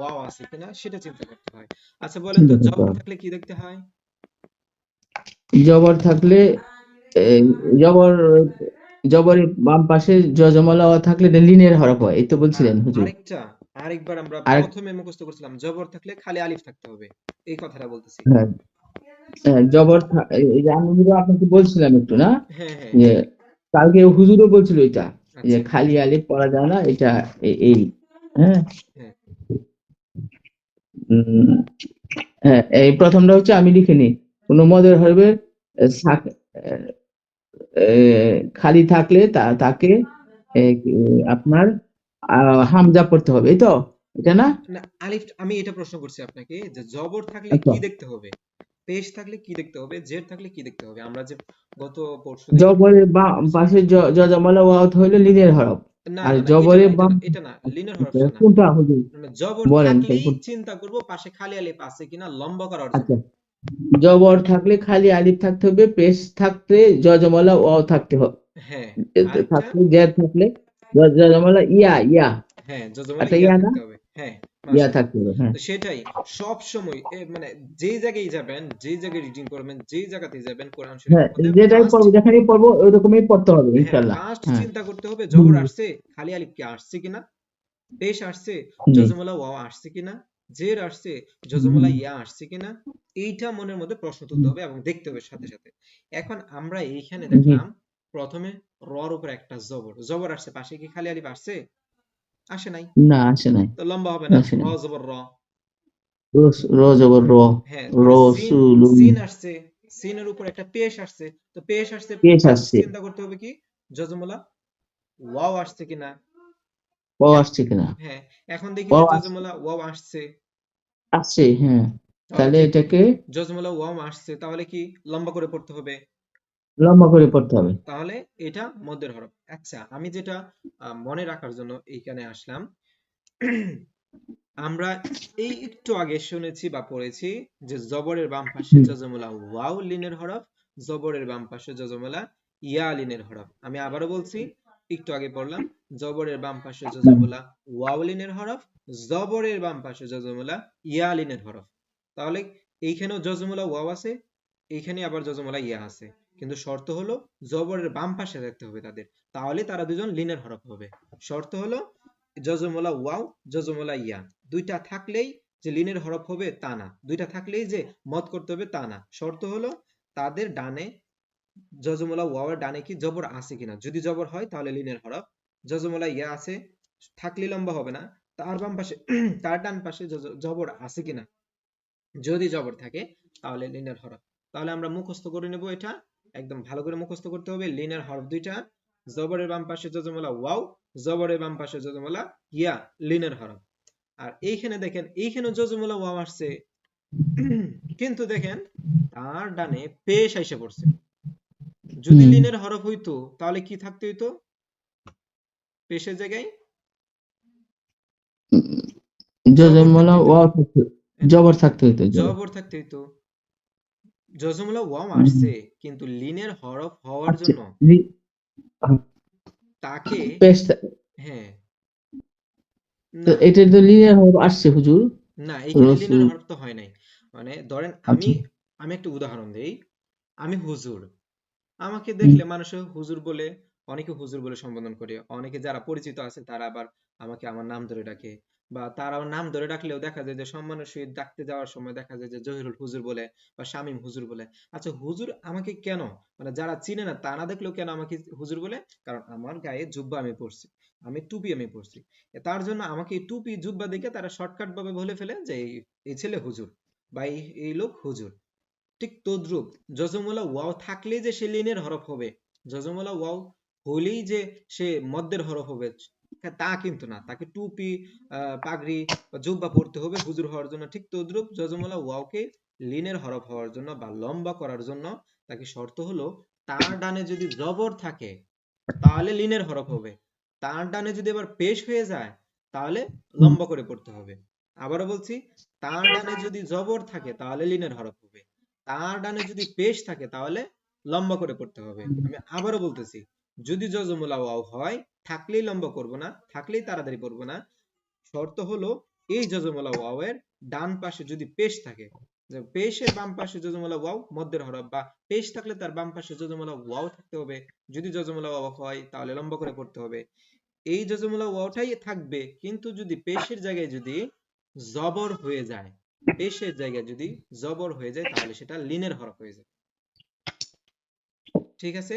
Wow আছে কিনা সেটা চিন্তা করতে হয়। আচ্ছা বলেন তো, জবর থাকলে কি দেখতে হয়? জবর থাকলে এই, জবর জবরের বাম পাশে জজমলা অ থাকলে এটা লিনের হরফ হয়, এই তো আর বলছিলেন হুজুর। আরেকবার আমরা আর প্রথমে মুখস্থ করছিলাম, জবর থাকলে খালি আলিফ থাকতে হবে, এই কথাটা বলতেছি। হ্যাঁ, হ্যাঁ, এই যে আমি যেটা আপনাকে বলছিলাম একটু না, হ্যাঁ হ্যাঁ, যে কালকে হুজুরও বলছিল এটা, যে আচ্ছা, খালি আলিফ পড়া যায় না এটা, এই হ্যাঁ। হ্যাঁ উম, হ্যাঁ, এই প্রথমটা হচ্ছে আমি লিখে নিই, কোন মদের হরফের খালি থাকলে তাকে আপনার হামজা পড়তে হবে, এই তো, এটা না? না, আলিফ, আমি এটা প্রশ্ন করছি আপনাকে যে জবর থাকলে আচ্ছা, কি দেখতে হবে, পেশ থাকলে কি দেখতে হবে, জের থাকলে কি দেখতে হবে? আমরা যে গত পরশুদিন, জবরের বাম পাশে জজমলা ওয়াও হইলো লিনের হরফ, না আর না না, এটা না জবরের এটা বাম, না এটা না, লিনের আচ্ছা, হরফটা না। কোনটা হুজুর মানে জবর বলেন তো থাকলেই চিন্তা করব পাশে খালি আলিফ আছে কিনা লম্বা করার জন্য। আচ্ছা, জবর থাকলে খালি আলিফ থাকতে হবে, পেশ থাকতে জজমলা ওয়াও থাকতে হবে, হ্যাঁ, আরেকটা, থাকলে জের থাকলে জজমলা ইয়া ইয়া, হ্যাঁ যজমালা একটা ইয়া ইয়া না, থাকতে হবে, হ্যাঁ ইয়া মাশাআল্লাহ। থাকতে হবে, হ্যাঁ। তো সেটাই সব সময় মানে যেই জায়গায় যাবেন, যেই জায়গায় রিডিং করবেন, যেই জায়গাতে যাবেন কোরআন হ্যাঁ, শরীফের মধ্যে যেটাই ফার্স্ট, পড়বো, যেখানেই পড়বো ওই রকমই পড়তে হবে হ্যাঁ ইনশাল্লাহ। ফার্স্ট হ্যাঁ। চিন্তা করতে হবে জবর হুম, আসছে, খালি আলিফ কি আসছে কিনা, পেশ আসছে, জি, যজমলা ওয়াও আসছে কিনা, জের আসছে, যজমলা হুম, ইয়া আসছে কিনা, এইটা মনের মধ্যে প্রশ্ন তুলতে হুম, হবে এবং দেখতে হবে সাথে সাথে। এখন আমরা এইখানে জি, দেখলাম প্রথমে রর উপর একটা জবর, জবর আসছে, পাশে কি খালি আলিফ আসছে? আসে নাই, না আসে নাই, তো লম্বা হবে না, আসে র নাই, জবর র। র জবর র, হ্যাঁ, তারপরে সিন, রসুলুন, সিন আসছে, সিনের উপর একটা পেশ আসছে, তো পেশ আসছে, পেশ ফার্স্ট আসছে, চিন্তা করতে হবে কি যজমলা ওয়াও আসছে কিনা। প আসছে কিনা, হ্যাঁ, এখন দেখি প যে আসছে, যজমলা ওয়াও আসছে, আসছে, হ্যাঁ, তাহলে তাহলে কি এটাকে যজমলা ওয়াও আসছে, তাহলে কি লম্বা করে পড়তে হবে, লম্বা করে পড়তে হবে। তাহলে এটা মধ্যের হরফ। আচ্ছা, আমি যেটা মনে রাখার জন্য এইখানে আসলাম, আমরা এই একটু আগে শুনেছি বা পড়েছি যে জবরের বাম পাশে হুম, যজমলা ওয়াও লিনের হরফ, জবরের বাম পাশে যজমলা ইয়া লিনের হরফ। আমি আবারও বলছি, একটু আগে পড়লাম, জবরের বাম পাশে হুম, যজমলা ওয়াও লিনের হরফ, জবরের বাম পাশে যজমলা ইয়া লিনের হরফ। তাহলে এইখানেও যজমলা ওয়াও আছে, এইখানে আবার যজমলা ইয়া আছে, কিন্তু শর্ত হলো জবরের বাম পাশে থাকতে হবে তাদের, তাহলে তারা দুজন লিনের হরফ হবে। শর্ত হলো যজমলা ওয়াও, যজমলা ইয়া, দুইটা থাকলেই যে লিনের হরফ হবে তা না, দুইটা থাকলেই যে মদ করতে হবে তা না। শর্ত হলো তাদের ডানে, যজমলা ওয়াওয়ের ডানে কি জবর আছে কিনা, যদি জবর হয় তাহলে লিনের হরফ, যজমলা ইয়া আছে থাকলে লম্বা হবে না, তার বাম পাশে তার ডান পাশে জবর আছে কিনা, যদি জবর থাকে তাহলে লিনের হরফ। তাহলে আমরা মুখস্থ করে নেব এটা, একদম ভালো করে মুখস্থ করতে হবে, লিনের হরফ দুইটা, জবরের বাম পাশে যজমলা ওয়াও, জবরের বাম পাশে যজমলা ইয়া, লিনের হরফ। আর এইখানে দেখেন, এইখানে যজমলা ওয়াও আসছে, কিন্তু দেখেন তার ডানে পেশ আইসা পড়ছে, যদি হুম, লিনের হরফ হইতো তাহলে কি থাকতে হইতো পেশের জায়গায়? জবর জজমলা থাকতে হইতো, ওয়াও থাকতে, জবর থাকতে হইতো, জবর, জবর থাকতে হইতো। যজমলা ওয়াও হুম, আসছে, কিন্তু লিনের হরফ হওয়ার আচ্ছা, জন্য তাকে, পেশ, হ্যাঁ, তো না এটা তো লিনিয়ার হরফ আসছে হুজুর, না, এখানে লিনের রসুল, হরফ তো হয় নাই। মানে ধরেন আমি, আচ্ছা, আমি একটা উদাহরণ দেই, আমি হুজুর, আমাকে হুম, দেখলে মানুষে হুজুর বলে, অনেকে হুজুর বলে সম্বোধন করে, অনেকে যারা পরিচিত আছে তারা আবার আমাকে আমার নাম ধরে ডাকে, বা তারা আমার নাম ধরে ডাকলেও দেখা যায় যে সম্মানের সহিত ডাকতে যাওয়ার সময় দেখা যায় যে জহিরুল হুজুর বলে বা শামীম হুজুর বলে। আচ্ছা হুজুর আমাকে কেন, মানে যারা চিনে না তারা দেখলেও কেন আমাকে হুজুর বলে? কারণ আমার গায়ে জুব্বা আমি পরছি, আমি টুপি আমি পরছি, তার জন্য আমাকে এই টুপি জুব্বা দেখে তারা শর্টকাট ভাবে বলে ফেলে যে এই ছেলে হুজুর বা এই লোক হুজুর। ঠিক তদ্রুপ যজমলা ওয়াও থাকলেই যে সে লিনের হরফ হবে, যজমলা ওয়াও হলেই যে সে মদ্দের হরফ হবে, তা কিন্তু না, তাকে টুপি পাগড়ি বা জুব্বা পরতে হবে হুজুর হওয়ার জন্য। ঠিক তদ্রুপ যজমলা ওয়াওকে লিনের হরফ হওয়ার জন্য বা লম্বা করার জন্য তাকে শর্ত হলো তার ডানে যদি জবর থাকে তাহলে লিনের হরফ হবে, তার ডানে যদি আবার পেশ হয়ে যায় তাহলে হুম, লম্বা করে পড়তে হবে। আবারও বলছি, তার ডানে যদি জবর থাকে তাহলে লিনের হরফ হবে, তার ডানে যদি পেশ থাকে তাহলে লম্বা করে পড়তে হবে। আমি আবারও বলতেছি, যদি যজমুলা ওয়াও হয় থাকলেই লম্বা করব না, থাকলেই তাড়াতাড়ি পড়বো না, শর্ত হলো এই যজমলা ওয়াওয়ের ডান পাশে যদি পেশ থাকে, যে পেশের বাম পাশে যজমলা ওয়াও মধ্যের হরফ, বা পেশ থাকলে তার বাম পাশে যজমলা ওয়াও থাকতে হবে। যদি যজমলা ওয়াও হয় তাহলে লম্বা করে পড়তে হবে। এই যজমলা ওয়াওটাই থাকবে, কিন্তু যদি পেশের জায়গায় যদি জবর হয়ে যায়, পেশের জায়গায় যদি জবর হয়ে যায় তাহলে সেটা লিনের হরফ হয়ে যায়। ঠিক আছে?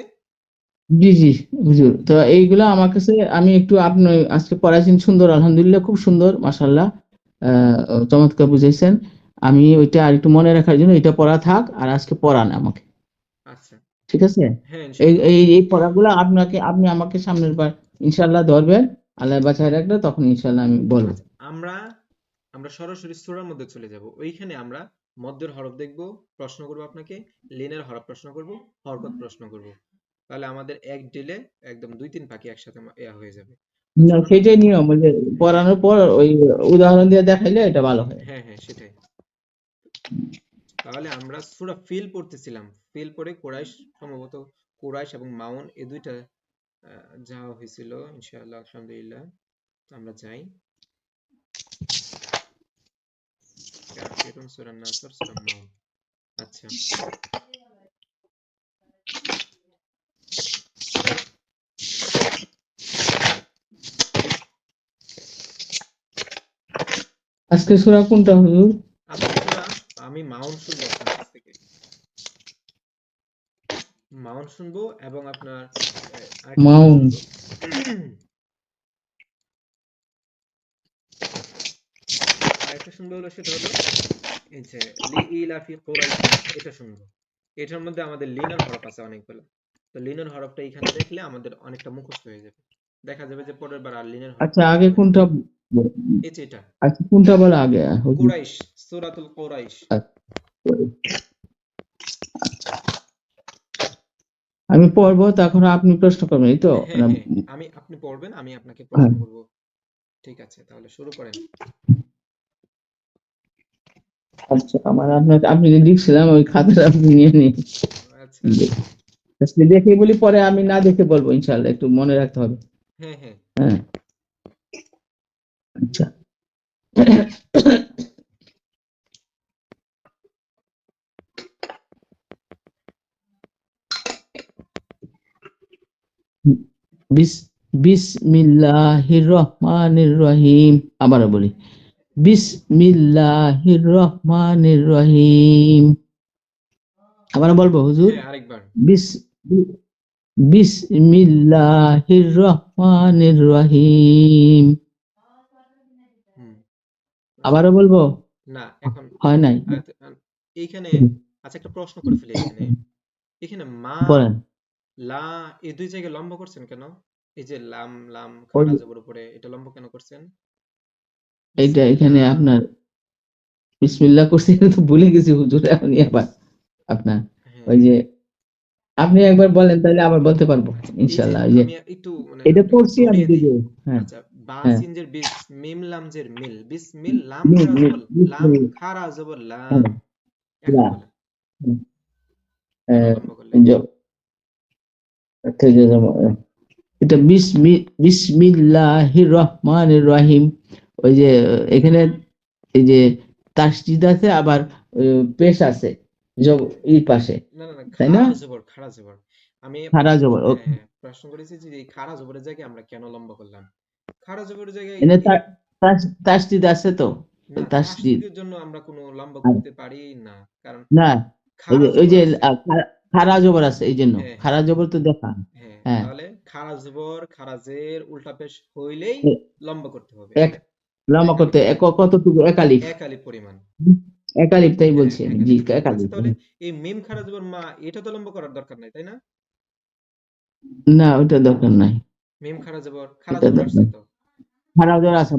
জি জি হুজুর, তো এইগুলা আমার কাছে, আমি একটু আপনি আজকে পড়াইছেন সুন্দর, আলহামদুলিল্লাহ, খুব সুন্দর, মাশাআল্লাহ, চমৎকার বুঝাইছেন। আমি ওইটা আর একটু মনে রাখার জন্য এটা পড়া থাক, আর আজকে পড়ান আমাকে, আচ্ছা, ঠিক আছে? হ্যাঁ এই ইনশাআল্লাহ। এই এই পড়াগুলো আপনি আমাকে সামনের বার ইনশাআল্লাহ ধরবেন, আল্লাহ বাঁচায় রাখলে, তখন ইনশাআল্লাহ আমি বলবো। আচ্ছা, আমরা আমরা সরাসরি সূরার মধ্যে চলে যাব। ওইখানে আমরা মধ্যের হরফ দেখব, প্রশ্ন করব আপনাকে, লিনের হরফ প্রশ্ন করব, হরকত প্রশ্ন করব। তাহলে আমাদের এক ডিলে একদম 2-3 পাখি একসাথে ইয়া হয়ে যাবে। তো না, চলুন সেটাই নিয়ম, ওই যে হ্যাঁ, পড়ানোর পর ওই উদাহরণ দিয়ে দেখাইলে এটা ভালো হয়। হ্যাঁ, হ্যাঁ, সেটাই। তাহলে আমরা সূরা ফিল পড়তেছিলাম। ফিল পড়ে কুরাইশ, সম্ভবত কুরাইশ এবং মাউন এই দুইটা যাওয়া হয়েছিল। ইনশাআল্লাহ, আলহামদুলিল্লাহ। তো আমরা যাই। কাফিরুন, সূরা নাসর, সূরা মাউন। আচ্ছা, আজকে সূরা কোনটা হুজুর? আজকে সূরা আমি মাউন শুনবো আপনার কাছ থেকে। মাউন শুনবো এবং আপনার আরেকটা সূরা মাউন। শুনবো। আরেকটা শুনবো হলো, সেটা হলো এই যে লিইলাফি কুরাইশিন, এটা শুনবো। এটার মধ্যে আমাদের লিনের হরফ আছে অনেকগুলো। তো লিনের হরফটা এখানে দেখলে আমাদের অনেকটা মুখস্থ হয়ে যাবে। দেখা যাবে যে পরের বার আর লিনের হরফ আচ্ছা, পড়তে আগে হবে না। কোনটা? এই যে এটা আচ্ছা, কোনটা বলা আগে হুজুর? কুরাইশ, সূরাতুল কুরাইশ। আচ্ছা, আমি পড়বো, তখন আপনি প্রশ্ন করবেন, এই তো? হ্যাঁ, হ্যাঁ, আপনি পড়বেন, আমি আপনাকে প্রশ্ন হ্যাঁ। করব। ঠিক আছে, তাহলে শুরু করেন। আচ্ছা, আপনি যে লিখছিলাম ওই খাতাটা আপনি নিয়ে নিন। আচ্ছা, আজকে দেখে বলি, পরে আমি না দেখে বলবো, ইনশাআল্লাহ একটু মনে রাখতে হবে। হ্যাঁ, হ্যাঁ। হ্যাঁ। আচ্ছা। বিস বিসমিল্লাহির রহমানির রহিম। আবারও বলি, বিসমিল্লাহির রহমানির রহিম। আবারও বলবো হুজুর? হ্যাঁ, আরেকবার। বিস বিসমিল্লাহির রহমানির রহিম। হুম। আবারও বলবো? না, এখন হয় নাই। এইখানে আচ্ছা, একটা প্রশ্ন করে ফেলি এখানে। এখানে মা, বলেন। লা, এই দুই জায়গায় লম্বা করছেন কেন? এই যে লাম, লাম ওই খাড়া জবর উপরে, এটা লম্বা কেন করছেন? এইটা এখানে বিসমিল্লাহ। আপনার বিসমিল্লাহ করছি, কিন্তু ভুলে গেছি হুজুর, এখনই আবার আপনার হ্যাঁ, ওই যে, আপনি একবার বলেন, তাহলে আবার বলতে পারবো আচ্ছা, এই যে ইনশাআল্লাহ। ওই যে আমি একটু মানে এটা আপনাকে পড়ছি আমি ধরিয়ে দিই। দিদি। হ্যাঁ। আচ্ছা, বা হ্যাঁ। সিনজের বিস, মিম লামজের মিল, বিসমিল, লাম মিল খাড়া মিল জবর, লাম বিসমিল্লাহ। খাড়া জবর লা। হ্যাঁ। এখন লা। বলেন হুম। কেন আহ, লম্বা করলেন? থেকে এটা বিসমিল্লাহির রহমানির রহিম। ওই যে এখানে এই যে তাসদিদ আছে, আবার পেশ আছে, ই পাশে, না, না, না, তাই না? খাড়া জবর, খাড়া জবর। আমি খারা আপনাকে জবর। হ্যাঁ, হ্যাঁ, প্রশ্ন করেছি যে এই খাড়া জবরের জায়গায় আমরা কেন লম্বা করলাম? খাড়া জবরের জায়গায় এনে তাসদিদ আছে তো, না, তাসদিদ। তাসদিদের জন্য আমরা কোনো লম্বা করতে পারি না, কারণ না, খাড়া ওই জবর যে আছে। খারা জবর আছে, এই জন্য হ্যাঁ, হ্যাঁ, খারা জবর তো দেখা। হ্যাঁ, হ্যাঁ। তাহলে খাড়া জবর খারাজের উল্টা পেশ হইলেই লম্বা করতে হবে। এক লম্বা এক আলিফ করতে পরিমাণ, কতটুকু? এক আলিফ। এক আলিফ পরিমাণ। এক আলিফ, তাই হ্যাঁ, বলছি এক আমি, জি, আলিফ এক পরিমাণ। আচ্ছা, আলিফ। তাহলে এই মিম খাড়া জবর মা, এটা তো লম্বা করার দরকার নাই, তাই না? না, ওইটা দরকার নাই। মিম খাড়া এটা জবর আসছে দরকার। তো। খারা জবর আছে,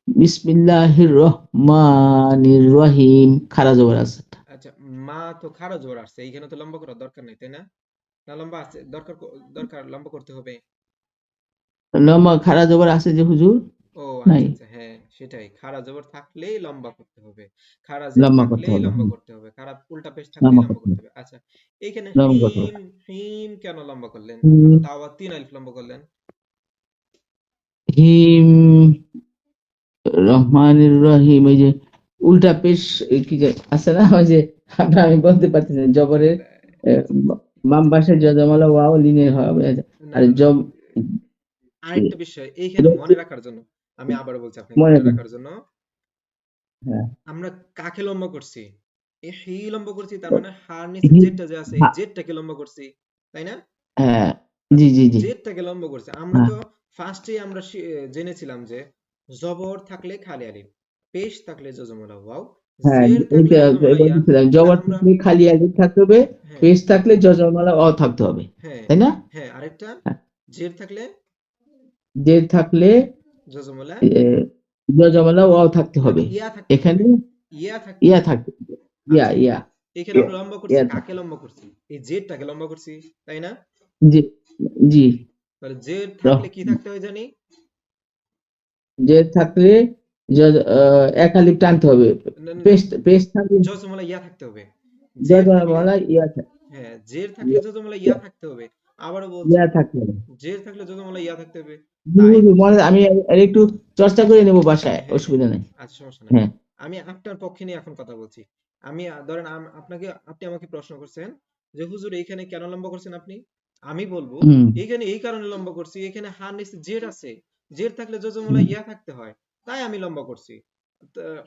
বিসমিল্লাহির রহমানির রহিম, খারা জবর আছে। আচ্ছা, মা তো খাড়া জবর আসছে, এইখানে তো লম্বা করার দরকার নাই, তাই না? না, লম্বা আছে, দরকার দরকার লম্বা করতে হবে। লম্বা খারা জবর আছে যে হুজুর? ও নাই, আচ্ছা, আচ্ছা, হ্যাঁ, সেটাই, খাড়া জবর থাকলেই লম্বা করতে হবে, খাড়া জের লম্বা করতে থাকলেই হবে। লম্বা হুম, করতে হবে, খারাপ উল্টা পেশ থাকলেই লম্বা লম্বা করতে করতে হবে, হবে। আচ্ছা, এইখানে লম্বা করতে হবে। হিম, হিম কেন লম্বা করলেন? হুম, তাও আবার 3 আলিফ লম্বা করলেন। হিম রহমানির রহিম, ওই যে উল্টা পেশ কি যে আছে না, ওই যে আমি বলতে পারতেছি না, জবরের আহ, বাম পাশে যজমালা ওয়াও লিনের হবে, না আর না না জব আরেকটা বিষয় এইখানে মনে রাখার জন্য আমি আবারও বলছি আপনাকে মনে মনে করেন। রাখার জন্য, হ্যাঁ আমরা কাকে লম্বা করছি? এই হি লম্বা করছি, তার মানে হার নিচে জেডটা যে আছে এই জেডটাকে লম্বা করছি, তাই না? হ্যাঁ, জি আচ্ছা, জি জি, জেডটাকে লম্বা করছি। আমরা হ্যাঁ তো ফার্স্টেই আমরা জেনেছিলাম যে জবর থাকলে খালি আলিফ, পেশ থাকলে যজমলা ওয়াও, হ্যাঁ, জের থাকলে এটা যজমলা ইয়া। বলতেছিলাম, তাহলে জবর আমরা থাকলে খালি আলিফ থাকতে হবে, হ্যাঁ পেশ থাকলে যজমালা অ থাকতে হবে, হ্যাঁ তাই না? হ্যাঁ আরেকটা হ্যাঁ, জের থাকলে জের থাকলে যজমলা যজমালা অ থাকতে মানে হবে, ইয়া থাকতে এখানে হবে, ইয়া থাকতে ইয়া হবে। থাকতে হবে, ইয়া আচ্ছা, ইয়া এখানে ইয়া আমরা লম্বা করছি ইয়া কাকে লম্বা করছি? এই জেডটাকে লম্বা করছি, তাই না? জি জি, তাহলে জেড রহ থাকলে কি থাকতে হয় জানি? জের থাকলে এক আলিফ টানতে হবে, না, না, পেশ পেশ থাকলে যজমলা ইয়া থাকতে হবে। জের থাকলে যজমালা হ্যাঁ জের থাকলে যজমলা ইয়া থাকতে হবে। আবারও বলছি, ইয়া থাকতে হবে। জের থাকলে যজমলা ইয়া থাকতে হবে। জি, তাই হুজুর, আমি আর একটু চর্চা করে নেবো বাসায়, হ্যাঁ হ্যাঁ অসুবিধা নেই। আচ্ছা সমস্যা নাই। হ্যাঁ, আমি আপনার পক্ষে নিয়ে এখন কথা বলছি। আমি ধরেন আপনাকে, আপনি আমাকে প্রশ্ন করছেন যে হুজুর এইখানে কেন লম্বা করছেন আপনি? আমি বলবো হুম এইখানে এই কারণে লম্বা করছি, এখানে হার নিচে জের আছে, জের থাকলে যজমলা হুম। ইয়া থাকতে হয়, তাই আমি লম্বা করছি।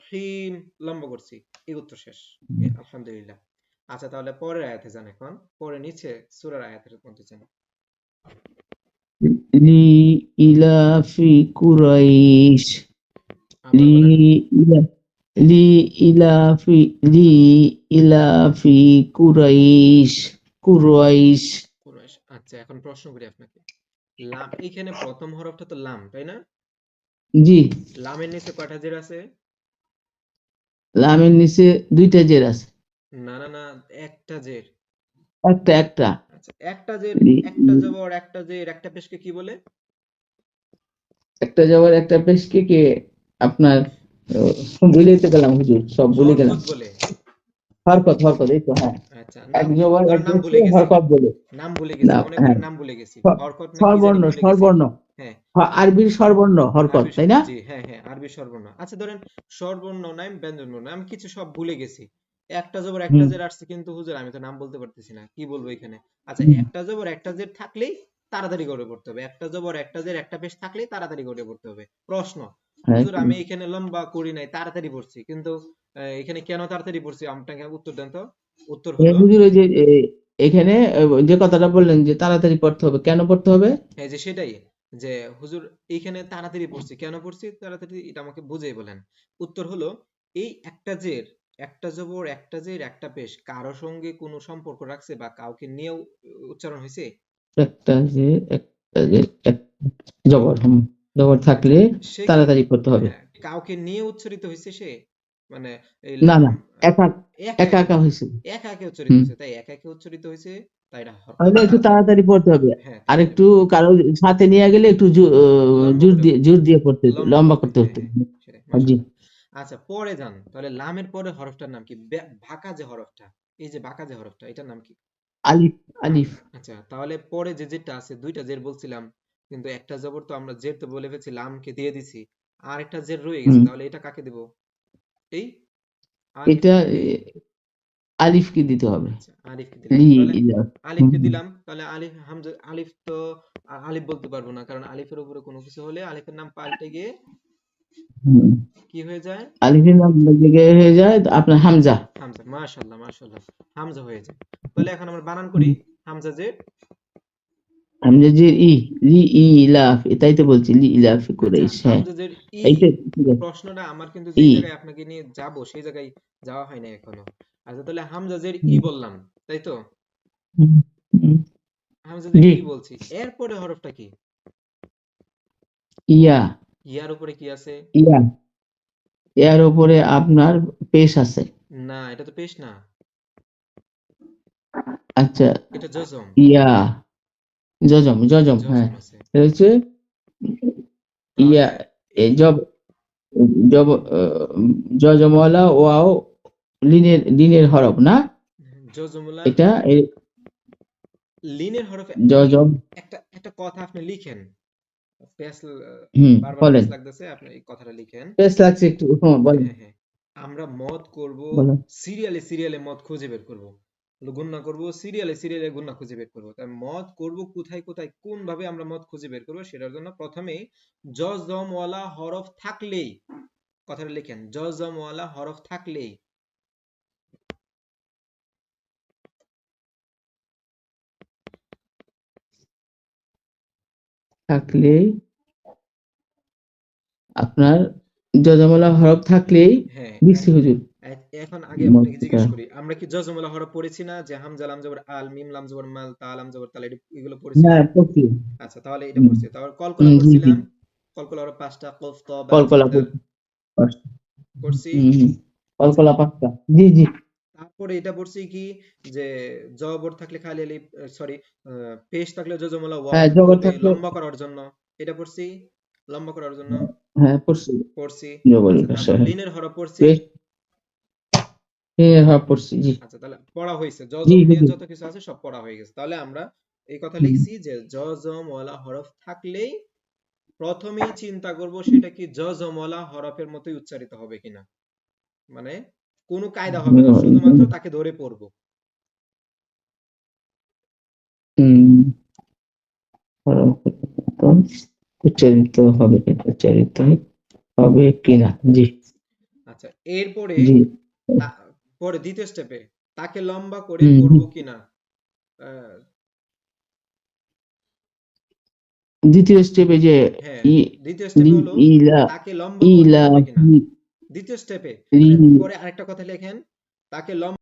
হিম লম্বা করছি, এই উত্তর শেষ। আলহামদুলিল্লাহ। আচ্ছা তাহলে পরের আয়াতে যান, এখন পরে নিচে সূরার আয়াতের মধ্যে যান। লি ইলাফি কুরাইশ, আবার লি বলেন। ইলা লি ইলাফি লি ইলাফি কুরাইশ, কুরাইশ। কুরাইশ। আচ্ছা এখন প্রশ্ন করি আপনাকে, লাম এইখানে প্রথম হরফটা তো লাম, তাই না? জি, লামের নিচে কয়টা জের আছে? লামের নিচে দুইটা জের আছে, না না না, একটা জের। একটা একটা। আচ্ছা একটা জের, লি একটা জবর একটা জের একটা পেশকে কি বলে? একটা জবর একটা পেশকে কে আপনার ভুলেই তো গেলাম হুজুর, সব ভুলে গেলাম। হরকত বলে। হরকত, হরকত, এই তো, হ্যাঁ। আচ্ছা এক নাম, জবর এক ধরেন নাম পেশকে ভুলে গেছি, হরকত বলে। নাম ভুলে গেছি, না, মনে হ্যাঁ, করেন নাম ভুলে গেছি, হরকত না কি জানি স্বরবর্ণ ভুলে গেছি। স্বরবর্ণ, হ্যাঁ আরবির স্বরবর্ণ হরকত, আরবি তাই না? জি হ্যাঁ হ্যাঁ আরবি স্বরবর্ণ। আচ্ছা ধরেন স্বরবর্ণ নাই ব্যঞ্জন বর্ণ, আমি কিছু সব ভুলে গেছি। একটা জবর একটা হুম জের আসছে, কিন্তু হুজুর আমি তো নাম বলতে পারতেছি না, কি বলবো এখানে? আচ্ছা হুম, একটা জবর একটা জের থাকলেই তাড়াতাড়ি করে পড়তে হবে, একটা জবর একটা জের একটা পেশ থাকলেই তাড়াতাড়ি করে পড়তে হবে। প্রশ্ন, হ্যাঁ, হুজুর আমি এখানে লম্বা করি নাই, তাড়াতাড়ি পড়ছি, কিন্তু এখানে কেন তাড়াতাড়ি পড়ছি আপনাকে উত্তর দেন তো। উত্তর হলো হুজুর, ওই যে এখানে যে কথাটা বললেন যে তাড়াতাড়ি পড়তে হবে, কেন পড়তে হবে? এই যে সেটাই, যে হুজুর এইখানে তাড়াতাড়ি পড়ছি, কেন পড়ছি তাড়াতাড়ি, এটা আমাকে বুঝিয়ে বলেন। উত্তর হলো এই একটা জের, একটা জবর একটা জের একটা পেশ কারো সঙ্গে কোনো সম্পর্ক রাখছে বা কাউকে নিয়েও উচ্চারণ হয়েছে? একটা যে একটা যে জবর, জবর আচ্ছা থাকলে সে কি তাড়াতাড়ি পড়তে হবে। হ্যাঁ কাউকে নিয়ে উচ্চারিত হয়েছে সে, মানে এই না লাম না, একা একা একা একা একা হয়েছে। একা একা উচ্চারিত হুম, হয়েছে, তাই একা একা উচ্চারিত হয়েছে, তাই এটা তাহলে একটু তাড়াতাড়ি তাড়াতাড়ি পড়তে হবে। হ্যাঁ আর তাড়াতাড়ি একটু পড়তে হবে। কারো সাথে নিয়ে গেলে একটু লম্বা করে জোর দিয়ে পড়তে হতো, লম্বা লম্বা করতে করতে হইতো, হ্যাঁ হতো। হ্যাঁ সেটাই জি, মাশাআল্লাহ। আচ্ছা পরে যান, তাহলে লামের পরে হরফটার নাম কি? বাঁকা যে হরফটা, এই যে বাঁকা যে হরফটা, এটার নাম কি? আলিফ, আলিফ। আচ্ছা তাহলে পরে যে জেরটা আছে, দুইটা জের বলছিলাম, কিন্তু একটা জবর তো আমরা জের তো বলে ফেলছি, লামকে দিয়ে দিছি, আর একটা জের রয়ে গেছে, হুম, তাহলে এটা কাকে দেব? এই আলিফ এটা কে? আলিফকে দিতে হবে। আচ্ছা আলিফকে দিলাম, লি তাহলে ইলাফ। হুম আলিফকে দিলাম, তাহলে আলিফ হামজা আলিফ তো আলিফ বলতে পারবো না, কারণ আলিফের উপরে কোনো কিছু হলে আলিফের নাম পাল্টে গিয়ে হুম। কি হয়ে যায়? আলিফের নাম জায়গায় হয়ে যায় আপনার হামজা। হামজা, মাশাআল্লাহ মাশাআল্লাহ, হামজা হয়ে যায়। তাহলে এখন আমরা বানান করি, হামজা জের। হামজা যে লি ইলাফ, এটাই তো বলছি, লি ইলাফ আচ্ছা কুরাইশ, হ্যাঁ। হামজাজের ই, এইটা ঠিক আছে। প্রশ্নটা আমার কিন্তু যেই ই, জায়গায় আপনাকে নিয়ে যাব সেই জায়গায় যাওয়া হয় না এখনো। আচ্ছা তাহলে হামজাজের ই হুম, বললাম, তাই তো? হুম, হুম, হামজাজের জি, ই বলছি, এরপরে হরফটা কি? ইয়া, ইয়ার উপরে কি আছে? ইয়া, এর উপরে আপনার পেশ আছে। না এটা তো পেশ না, আচ্ছা, এটা জজম, ইয়া, জজম, জজম, হ্যাঁ। জজম আছে। এটা হচ্ছে ইয়া, তাহলে এ এই জব জব জজমওয়ালা ওয়াও, লিনের হরফ না, জজমুলা এটা লিনের হরফে, জজম। একটা একটা কথা আপনি লিখেন, পেস বারবার বলেন। পেস লাগতেছে, আপনি এই কথাটা লিখেন। বেশ লাগছে একটু, হ্যাঁ বলেন হ্যাঁ হ্যাঁ, আমরা মদ করব বলেন। সিরিয়ালে সিরিয়ালে মদ খুঁজে বের করব, গুণনা করব সিরিয়ালে সিরিয়ালে গুণনা খুঁজে বের করব। তাই মদ করব কোথায় কোথায় কোন ভাবে আমরা মদ খুঁজে বের করব, সেটার জন্য প্রথমেই জজমওয়ালা হরফ থাকলেই, কথাটা লিখেন, জজমওয়ালা হরফ থাকলেই। থাকলেই আপনার যজমলা হরফ থাকলেই হ্যাঁ, লিখছি হুজুর। এখন আগে আপনাকে চমৎকার। জিজ্ঞেস করি, আমরা কি জজমওয়ালা হরফ পড়েছি না, যে হামজা লাম জবর আল, মিম লাম জবর মাল, তা লাম জবর তাল, এগুলো পড়েছি না? হ্যাঁ পড়ছি। আচ্ছা, তাহলে এটা হুম, পড়ছি। তারপর কলকলা জি জি, পড়ছিলাম, কলকলা হরফ 5টা, কফ ত বা জিম কলকলা দাল পড়ছি। পড়ছি। হুম, আচ্ছা, কলকলা পাঁচটা। জি জি। তারপরে এটা পড়ছি কি, যে জবর থাকলে খালি আলিফ, সরি, পেশ থাকলে জজমলা ওয়াও হ্যাঁ যোগ জবর করবে থাকলে, লম্বা করার জন্য, এটা পড়ছি, লম্বা করার জন্য হ্যাঁ পড়ছি। পড়ছি। জবরের আচ্ছা, পাশে, তারপর হ্যাঁ লিনের হরফ পড়ছি। বেশ, হ্যাঁ পড়ছি জি। আচ্ছা, তাহলে পড়া হয়েছে, জি জজম নিয়ে হুজুর। যত কিছু আছে সব পড়া হয়ে গেছে। তাহলে আমরা এই কথা হুম, লিখছি যে জজমওয়ালা হরফ থাকলেই প্রথমেই চিন্তা করব সেটা কি জজমওয়ালা হরফের মতোই উচ্চারিত হবে কিনা, মানে কোনো কায়দা হবে না, শুধুমাত্র তাকে ধরে পড়বো। হুম, হরফ মতন উচ্চারিত হবে কিনা, উচ্চারিত হবে কিনা, জি আচ্ছা, এরপরে জি। পরে দ্বিতীয় স্টেপে তাকে লম্বা করে হুম হুম। পড়বো কিনা। আহ, দ্বিতীয় স্টেপে যে হ্যাঁ, ই দ্বিতীয় স্টেপে হলো ইলা তাকে লম্বা করতে ইলা হবে কিনা। দ্বিতীয় স্টেপে, মানে পরে আরেকটা কথা লেখেন, তাকে লম্বা